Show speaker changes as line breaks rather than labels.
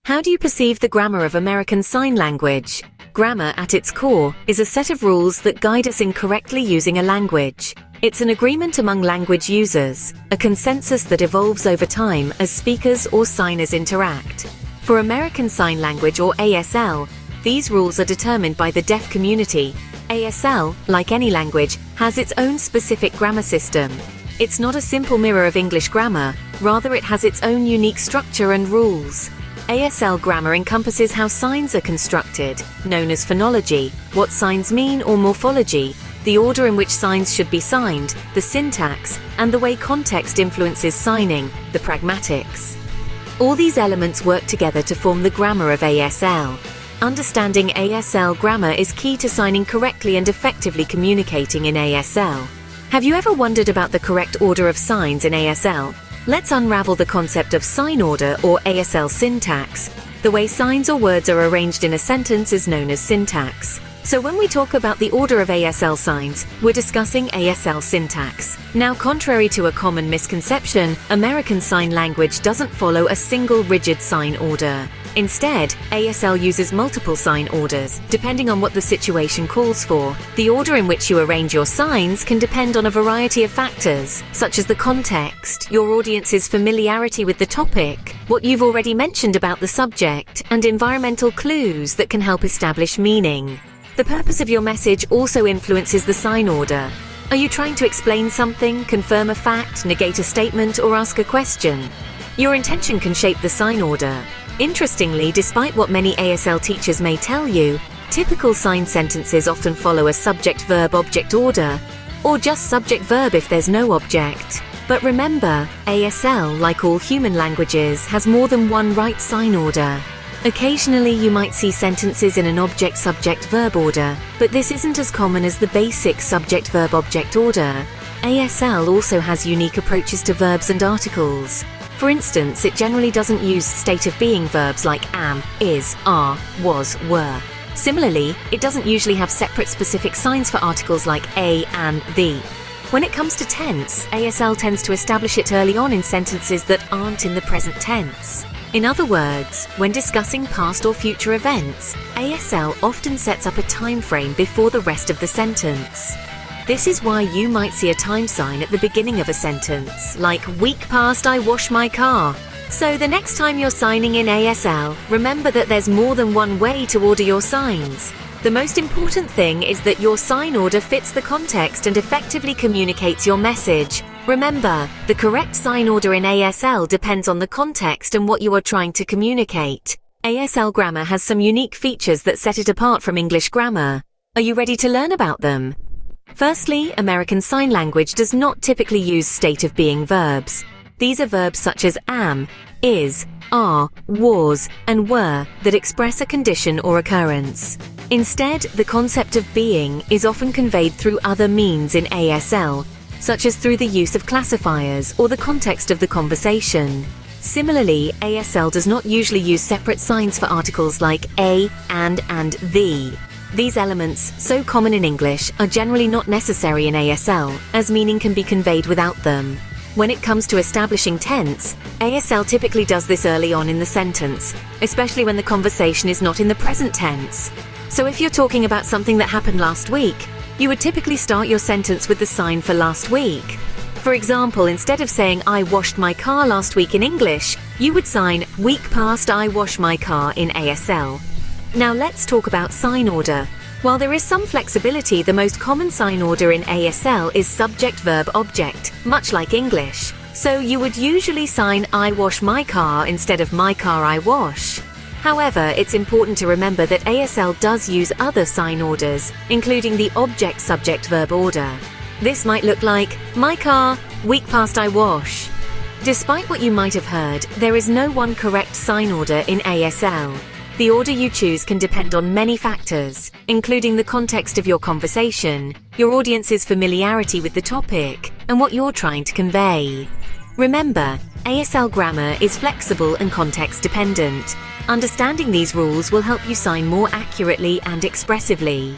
How do you perceive the grammar of American Sign Language? Grammar, at its core, is a set of rules that guide us in correctly using a language. It's an agreement among language users, a consensus that evolves over time as speakers or signers interact. For American Sign Language, or ASL, these rules are determined by the deaf community. ASL, like any language, has its own specific grammar system. It's not a simple mirror of English grammar, rather it has its own unique structure and rules. ASL grammar encompasses how signs are constructed, known as phonology, what signs mean or morphology, the order in which signs should be signed, the syntax, and the way context influences signing, the pragmatics. All these elements work together to form the grammar of ASL. Understanding ASL grammar is key to signing correctly and effectively communicating in ASL. Have you ever wondered about the correct order of signs in ASL? Let's unravel the concept of sign order, or ASL syntax. The way signs or words are arranged in a sentence is known as syntax. So when we talk about the order of ASL signs, we're discussing ASL syntax. Now, contrary to a common misconception, American Sign Language doesn't follow a single rigid sign order. Instead, ASL uses multiple sign orders, depending on what the situation calls for. The order in which you arrange your signs can depend on a variety of factors, such as the context, your audience's familiarity with the topic, what you've already mentioned about the subject, and environmental clues that can help establish meaning. The purpose of your message also influences the sign order. Are you trying to explain something, confirm a fact, negate a statement, or ask a question? Your intention can shape the sign order. Interestingly, despite what many ASL teachers may tell you, typical sign sentences often follow a subject-verb-object order, or just subject-verb if there's no object. But remember, ASL, like all human languages, has more than one right sign order. Occasionally, you might see sentences in an object-subject-verb order, but this isn't as common as the basic subject-verb-object order. ASL also has unique approaches to verbs and articles. For instance, it generally doesn't use state-of-being verbs like am, is, are, was, were. Similarly, it doesn't usually have separate specific signs for articles like a, and, the. When it comes to tense, ASL tends to establish it early on in sentences that aren't in the present tense. In other words, when discussing past or future events, ASL often sets up a time frame before the rest of the sentence. This is why you might see a time sign at the beginning of a sentence, like "week past I wash my car." So the next time you're signing in ASL, remember that there's more than one way to order your signs. The most important thing is that your sign order fits the context and effectively communicates your message. Remember, the correct sign order in ASL depends on the context and what you are trying to communicate. ASL grammar has some unique features that set it apart from English grammar. Are you ready to learn about them? Firstly, American Sign Language does not typically use state-of-being verbs. These are verbs such as am, is, are, was, and were that express a condition or occurrence. Instead, the concept of being is often conveyed through other means in ASL, such as through the use of classifiers or the context of the conversation. Similarly, ASL does not usually use separate signs for articles like a, and the. These elements, so common in English, are generally not necessary in ASL, as meaning can be conveyed without them. When it comes to establishing tense, ASL typically does this early on in the sentence, especially when the conversation is not in the present tense. So if you're talking about something that happened last week, you would typically start your sentence with the sign for last week. For example, instead of saying "I washed my car last week" in English, you would sign "week past I wash my car" in ASL. Now let's talk about sign order. While there is some flexibility, the most common sign order in ASL is subject-verb-object, much like English. So you would usually sign "I wash my car" instead of "my car I wash." However, it's important to remember that ASL does use other sign orders, including the object-subject-verb order. This might look like "my car, week past I wash." Despite what you might have heard, there is no one correct sign order in ASL. The order you choose can depend on many factors, including the context of your conversation, your audience's familiarity with the topic, and what you're trying to convey. Remember, ASL grammar is flexible and context-dependent. Understanding these rules will help you sign more accurately and expressively.